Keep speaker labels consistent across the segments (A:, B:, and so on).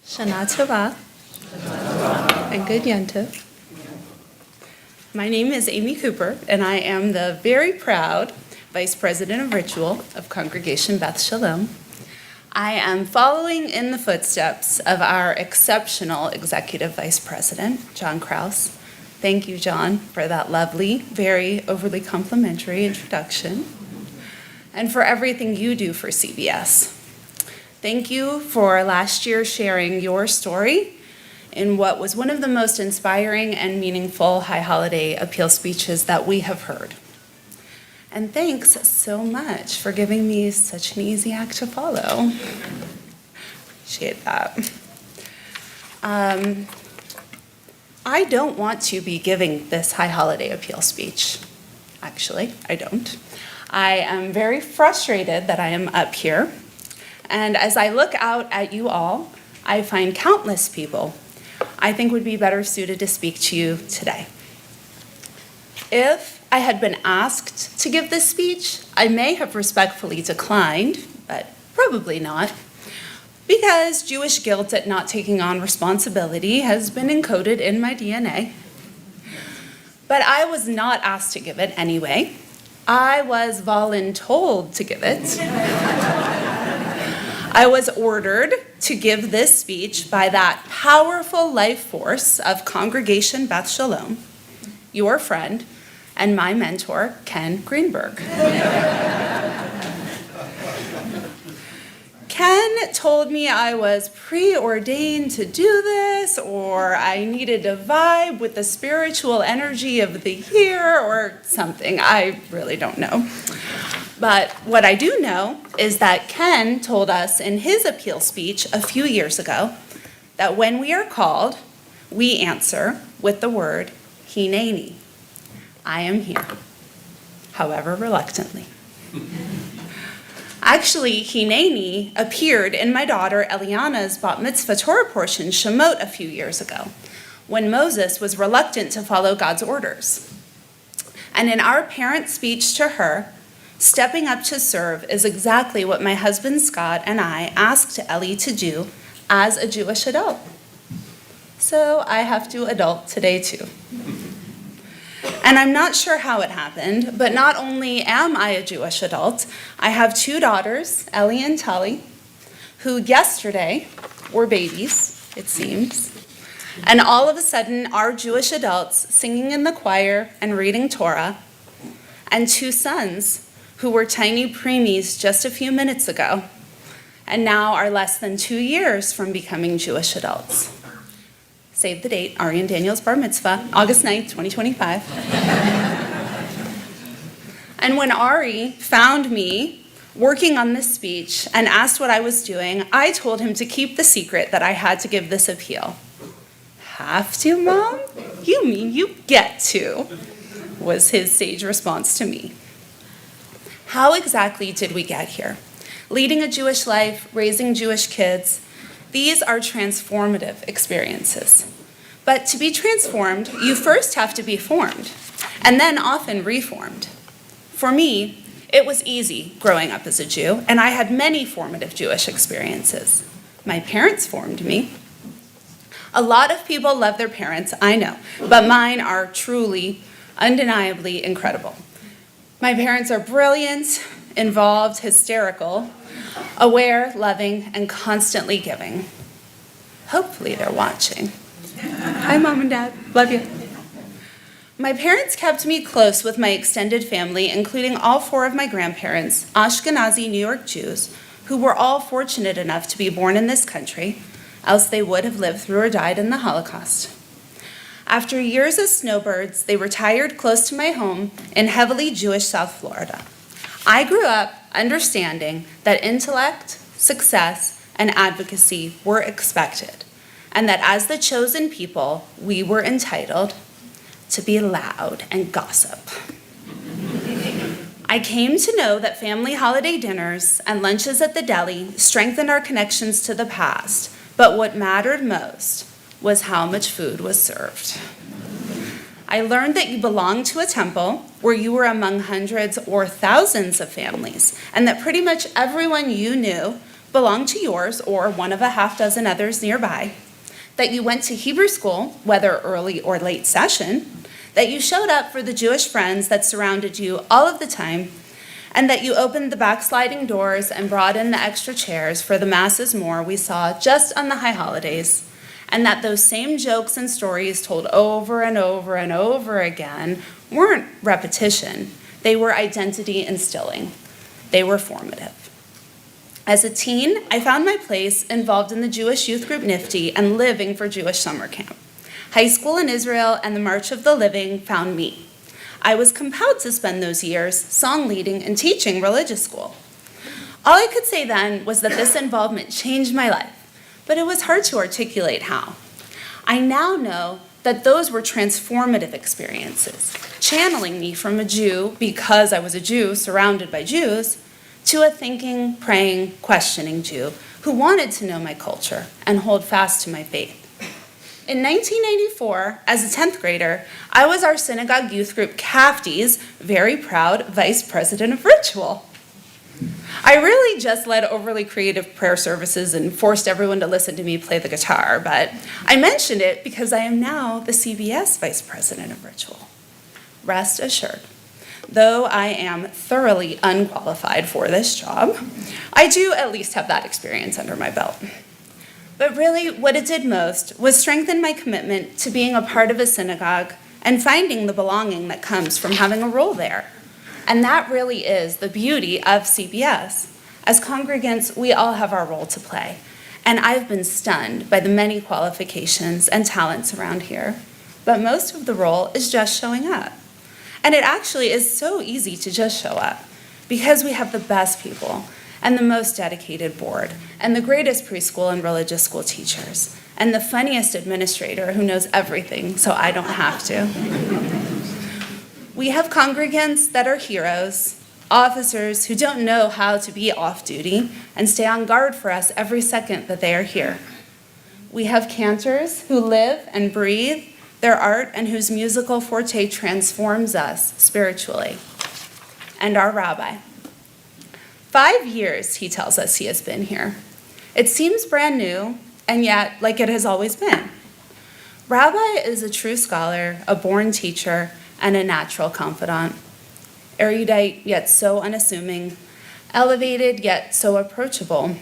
A: Shanah Tovah and Good Yentov. My name is Amy Cooper, and I am the very proud Vice President of Ritual of Congregation Beth Shalom. I am following in the footsteps of our exceptional Executive Vice President, John Krause. Thank you, John, for that lovely, very overly complimentary introduction, and for everything you do for CBS. Thank you for last year sharing your story in what was one of the most inspiring and meaningful High Holiday appeal speeches that we have heard. And thanks so much for giving me such an easy act to follow. Appreciate that. I don't want to be giving this High Holiday appeal speech. Actually, I don't. I am very frustrated that I am up here. And as I look out at you all, I find countless people I think would be better suited to speak to you today. If I had been asked to give this speech, I may have respectfully declined, but probably not, because Jewish guilt at not taking on responsibility has been encoded in my DNA. But I was not asked to give it anyway. I was voluntold to give it. I was ordered to give this speech by that powerful life force of Congregation Beth Shalom, your friend, and my mentor, Ken Greenberg. Ken told me I was preordained to do this, or I needed to vibe with the spiritual energy of the year, or something. I really don't know. But what I do know is that Ken told us in his appeal speech a few years ago that when we are called, we answer with the word Hineni. I am here, however reluctantly. Actually, Hineni appeared in my daughter Eliana's bat mitzvah Torah portion, Shemot, a few years ago, when Moses was reluctant to follow God's orders. And in our parent speech to her, stepping up to serve is exactly what my husband Scott and I asked Ellie to do as a Jewish adult. So I have to adult today too. And I'm not sure how it happened, but not only am I a Jewish adult, I have two daughters, Ellie and Tali, who yesterday were babies, it seems. And all of a sudden are Jewish adults singing in the choir and reading Torah, and two sons who were tiny preemies just a few minutes ago, and now are less than 2 years from becoming Jewish adults. Save the date, Ari and Daniel's bar mitzvah, August 9th, 2025. And when Ari found me working on this speech and asked what I was doing, I told him to keep the secret that I had to give this appeal. Have to, Mom? You mean you get to, was his sage response to me. How exactly did we get here? Leading a Jewish life, raising Jewish kids, these are transformative experiences. But to be transformed, you first have to be formed, and then often reformed. For me, it was easy growing up as a Jew, and I had many formative Jewish experiences. My parents formed me. A lot of people love their parents, I know, but mine are truly, undeniably incredible. My parents are brilliant, involved, hysterical, aware, loving, and constantly giving. Hopefully they're watching. Hi, Mom and Dad. Love you. My parents kept me close with my extended family, including all 4 of my grandparents, Ashkenazi New York Jews, who were all fortunate enough to be born in this country, else they would have lived through or died in the Holocaust. After years as snowbirds, they retired close to my home in heavily Jewish South Florida. I grew up understanding that intellect, success, and advocacy were expected, and that as the chosen people, we were entitled to be loud and gossip. I came to know that family holiday dinners and lunches at the deli strengthened our connections to the past, but what mattered most was how much food was served. I learned that you belonged to a temple where you were among hundreds or thousands of families, and that pretty much everyone you knew belonged to yours or one of a half dozen others nearby, that you went to Hebrew school, whether early or late session, that you showed up for the Jewish friends that surrounded you all of the time, and that you opened the backsliding doors and brought in the extra chairs for the masses more we saw just on the high holidays, and that those same jokes and stories told over and over and over again weren't repetition. They were identity instilling. They were formative. As a teen, I found my place involved in the Jewish youth group Nifty and living for Jewish summer camp. High school in Israel and the March of the Living found me. I was compelled to spend those years song leading and teaching religious school. All I could say then was that this involvement changed my life, but it was hard to articulate how. I now know that those were transformative experiences, channeling me from a Jew, because I was a Jew surrounded by Jews, to a thinking, praying, questioning Jew who wanted to know my culture and hold fast to my faith. In 1994, as a 10th grader, I was our synagogue youth group CAFTY's very proud vice president of ritual. I really just led overly creative prayer services and forced everyone to listen to me play the guitar, but I mentioned it because I am now the CBS vice president of ritual. Rest assured, though I am thoroughly unqualified for this job, I do at least have that experience under my belt. But really, what it did most was strengthen my commitment to being a part of a synagogue and finding the belonging that comes from having a role there. And that really is the beauty of CBS. As congregants, we all have our role to play. And I've been stunned by the many qualifications and talents around here. But most of the role is just showing up. And it actually is so easy to just show up because we have the best people and the most dedicated board and the greatest preschool and religious school teachers and the funniest administrator who knows everything so I don't have to. We have congregants that are heroes, officers who don't know how to be off duty and stay on guard for us every second that they are here. We have cantors who live and breathe their art and whose musical forte transforms us spiritually. And our rabbi. 5 years, he tells us he has been here. It seems brand new, and yet like it has always been. Rabbi is a true scholar, a born teacher, and a natural confidant. Erudite, yet so unassuming. Elevated, yet so approachable.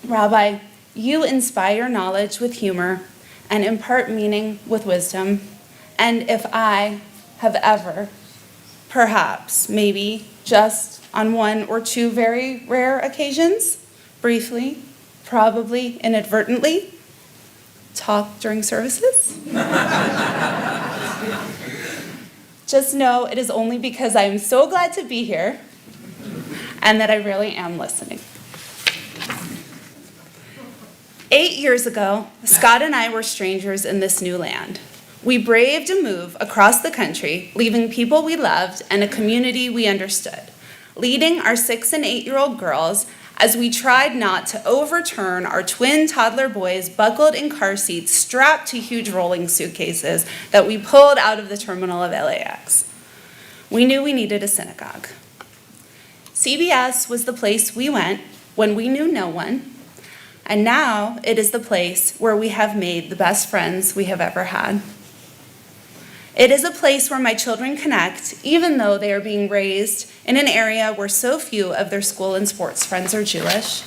A: Rabbi, you inspire knowledge with humor and impart meaning with wisdom. And if I have ever, perhaps, maybe, just on 1 or 2 very rare occasions, briefly, probably inadvertently, talk during services, just know it is only because I am so glad to be here and that I really am listening. 8 years ago, Scott and I were strangers in this new land. We braved a move across the country, leaving people we loved and a community we understood, leading our 6 and 8-year-old girls as we tried not to overturn our twin toddler boys buckled in car seats strapped to huge rolling suitcases that we pulled out of the terminal of LAX. We knew we needed a synagogue. CBS was the place we went when we knew no one, and now it is the place where we have made the best friends we have ever had. It is a place where my children connect, even though they are being raised in an area where so few of their school and sports friends are Jewish.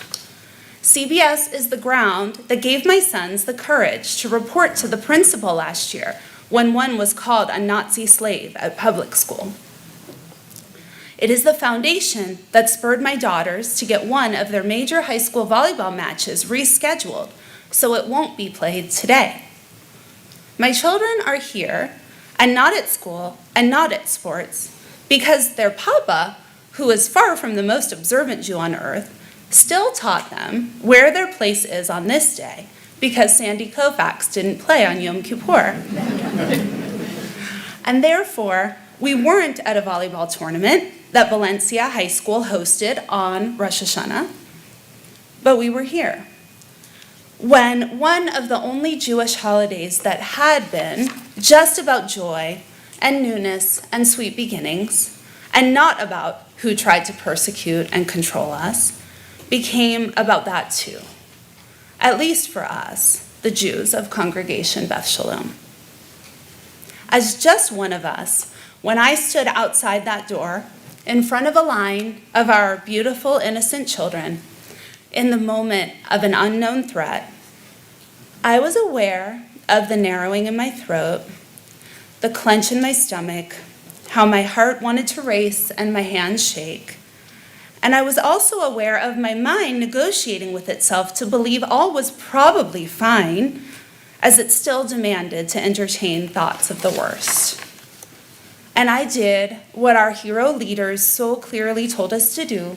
A: CBS is the ground that gave my sons the courage to report to the principal last year when one was called a Nazi slave at public school. It is the foundation that spurred my daughters to get one of their major high school volleyball matches rescheduled so it won't be played today. My children are here and not at school and not at sports because their papa, who is far from the most observant Jew on earth, still taught them where their place is on this day because Sandy Koufax didn't play on Yom Kippur. And therefore, we weren't at a volleyball tournament that Valencia High School hosted on Rosh Hashanah, but we were here when one of the only Jewish holidays that had been just about joy and newness and sweet beginnings, and not about who tried to persecute and control us, became about that too, at least for us, the Jews of Congregation Beth Shalom. As just one of us, when I stood outside that door, in front of a line of our beautiful, innocent children, in the moment of an unknown threat, I was aware of the narrowing in my throat, the clench in my stomach, how my heart wanted to race and my hands shake. And I was also aware of my mind negotiating with itself to believe all was probably fine, as it still demanded to entertain thoughts of the worst. And I did what our hero leaders so clearly told us to do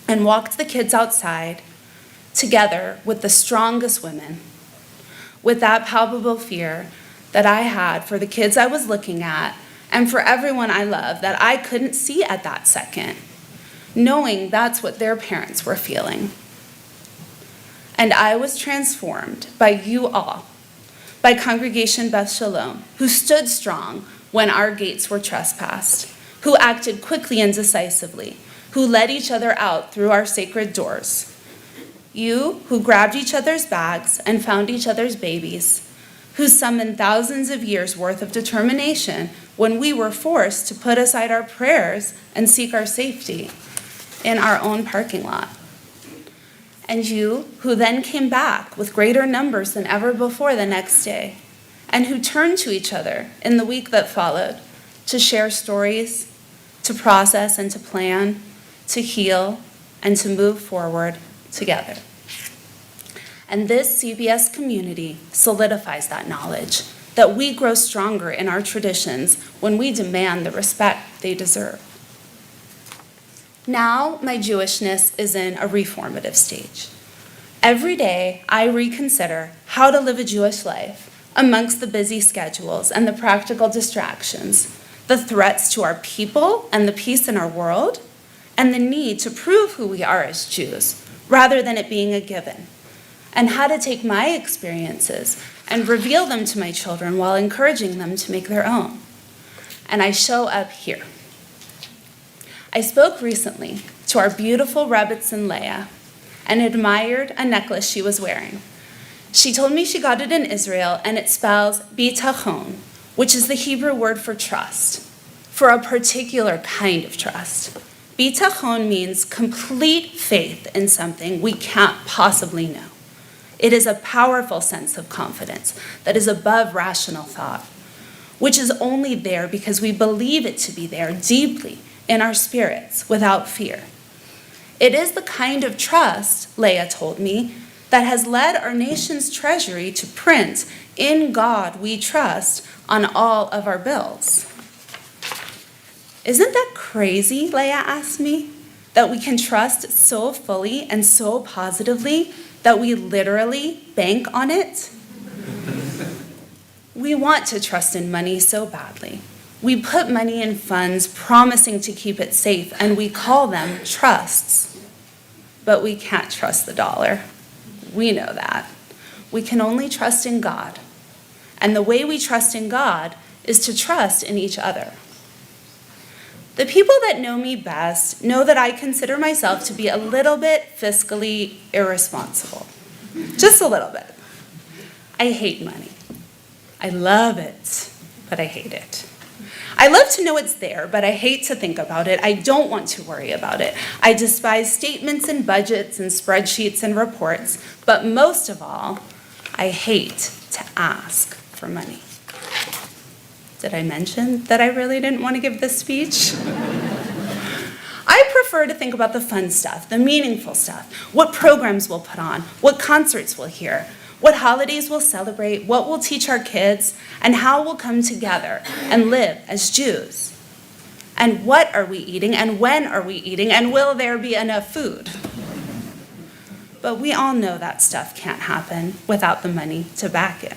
A: and walked the kids outside together with the strongest women, with that palpable fear that I had for the kids I was looking at and for everyone I love that I couldn't see at that second, knowing that's what their parents were feeling. And I was transformed by you all, by Congregation Beth Shalom, who stood strong when our gates were trespassed, who acted quickly and decisively, who led each other out through our sacred doors. You who grabbed each other's bags and found each other's babies, who summoned thousands of years' worth of determination when we were forced to put aside our prayers and seek our safety in our own parking lot. And you who then came back with greater numbers than ever before the next day, and who turned to each other in the week that followed to share stories, to process and to plan, to heal, and to move forward together. And this CBS community solidifies that knowledge, that we grow stronger in our traditions when we demand the respect they deserve. Now, my Jewishness is in a reformative stage. Every day, I reconsider how to live a Jewish life amongst the busy schedules and the practical distractions, the threats to our people and the peace in our world, and the need to prove who we are as Jews, rather than it being a given, and how to take my experiences and reveal them to my children while encouraging them to make their own. And I show up here. I spoke recently to our beautiful Rebbetzin Leah and admired a necklace she was wearing. She told me she got it in Israel and it spells bitachon, which is the Hebrew word for trust, for a particular kind of trust. Bitachon means complete faith in something we can't possibly know. It is a powerful sense of confidence that is above rational thought, which is only there because we believe it to be there deeply in our spirits without fear. It is the kind of trust, Leah told me, that has led our nation's treasury to print "In God We Trust" on all of our bills. Isn't that crazy, Leah asked me, that we can trust so fully and so positively that we literally bank on it? We want to trust in money so badly. We put money in funds promising to keep it safe, and we call them trusts. But we can't trust the dollar. We know that. We can only trust in God. And the way we trust in God is to trust in each other. The people that know me best know that I consider myself to be a little bit fiscally irresponsible. Just a little bit. I hate money. I love it, but I hate it. I love to know it's there, but I hate to think about it. I don't want to worry about it. I despise statements and budgets and spreadsheets and reports, but most of all, I hate to ask for money. Did I mention that I really didn't want to give this speech? I prefer to think about the fun stuff, the meaningful stuff, what programs we'll put on, what concerts we'll hear, what holidays we'll celebrate, what we'll teach our kids, and how we'll come together and live as Jews. And what are we eating, and when are we eating, and will there be enough food? But we all know that stuff can't happen without the money to back it.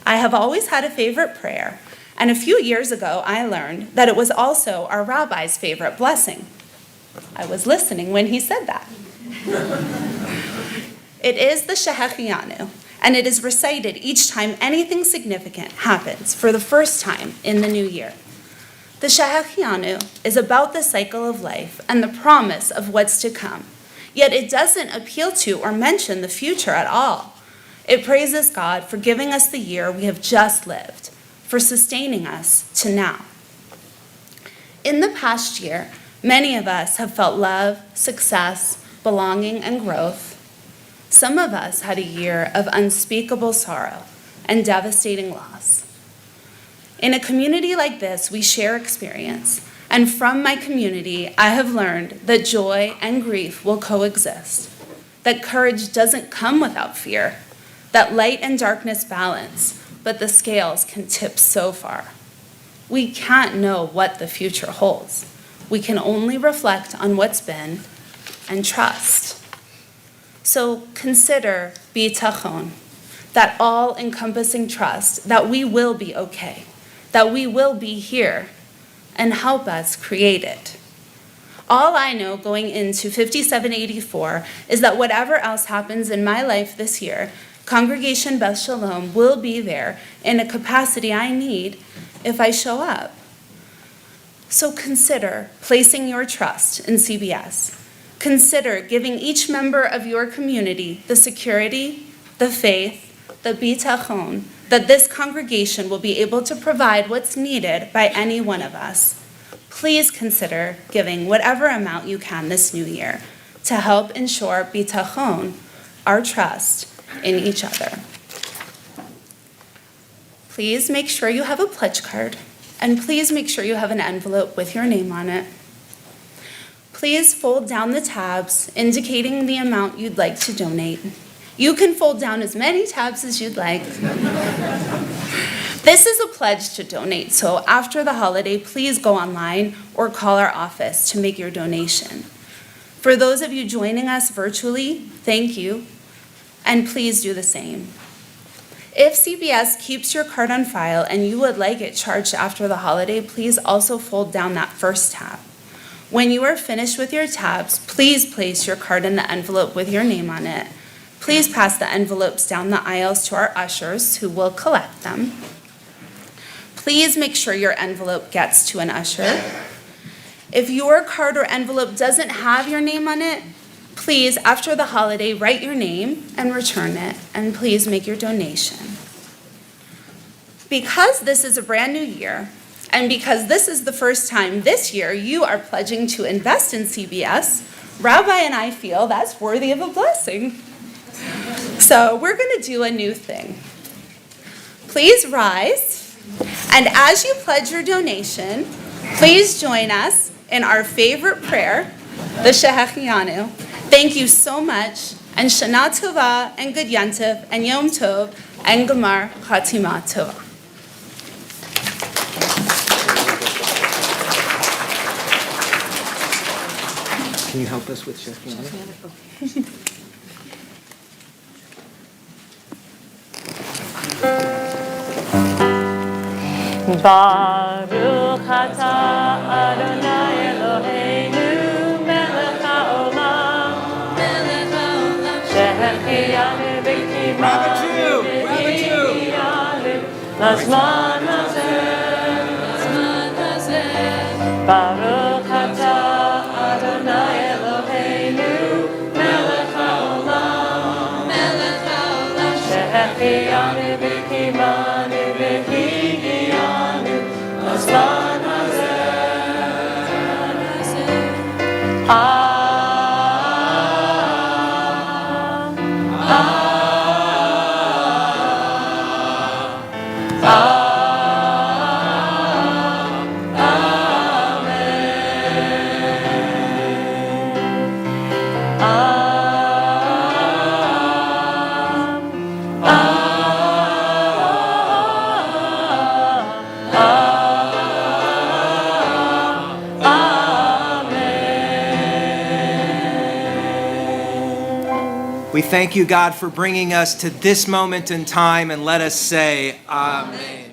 A: I have always had a favorite prayer, and a few years ago I learned that it was also our rabbi's favorite blessing. I was listening when he said that. It is the Shehechianu, and it is recited each time anything significant happens for the first time in the new year. The Shehechianu is about the cycle of life and the promise of what's to come, yet it doesn't appeal to or mention the future at all. It praises God for giving us the year we have just lived, for sustaining us to now. In the past year, many of us have felt love, success, belonging, and growth. Some of us had a year of unspeakable sorrow and devastating loss. In a community like this, we share experience, and from my community, I have learned that joy and grief will coexist, that courage doesn't come without fear, that light and darkness balance, but the scales can tip so far. We can't know what the future holds. We can only reflect on what's been and trust. So consider bitachon, that all-encompassing trust that we will be okay, that we will be here, and help us create it. All I know going into 5784 is that whatever else happens in my life this year, Congregation Beth Shalom will be there in a capacity I need if I show up. So consider placing your trust in CBS. Consider giving each member of your community the security, the faith, the bitachon, that this congregation will be able to provide what's needed by any one of us. Please consider giving whatever amount you can this new year to help ensure bitachon, our trust in each other. Please make sure you have a pledge card, and please make sure you have an envelope with your name on it. Please fold down the tabs indicating the amount you'd like to donate. You can fold down as many tabs as you'd like. This is a pledge to donate, so after the holiday, please go online or call our office to make your donation. For those of you joining us virtually, thank you, and please do the same. If CBS keeps your card on file and you would like it charged after the holiday, please also fold down that first tab. When you are finished with your tabs, please place your card in the envelope with your name on it. Please pass the envelopes down the aisles to our ushers who will collect them. Please make sure your envelope gets to an usher. If your card or envelope doesn't have your name on it, please, after the holiday, write your name and return it, and please make your donation. Because this is a brand new year, and because this is the first time this year you are pledging to invest in CBS, Rabbi and I feel that's worthy of a blessing. So we're going to do a new thing. Please rise, and as you pledge your donation, please join us in our favorite prayer, the Shehechianu. Thank you so much, and Shanah Tovah, and Good Yantiv, and Yom Tov, and Gemar Chatima Tovah.
B: Can you help us with Shehechianu?
C: Baruch atah Adonai Eloheinu melech haolam shehechianu v'kimanu v'hianu lazman hazeh. Baruch atah Adonai Eloheinu melech haolam shehechianu v'kimanu v'hianu lazman hazeh.
B: We thank you, God, for bringing us to this moment in time, and let us say, Amen.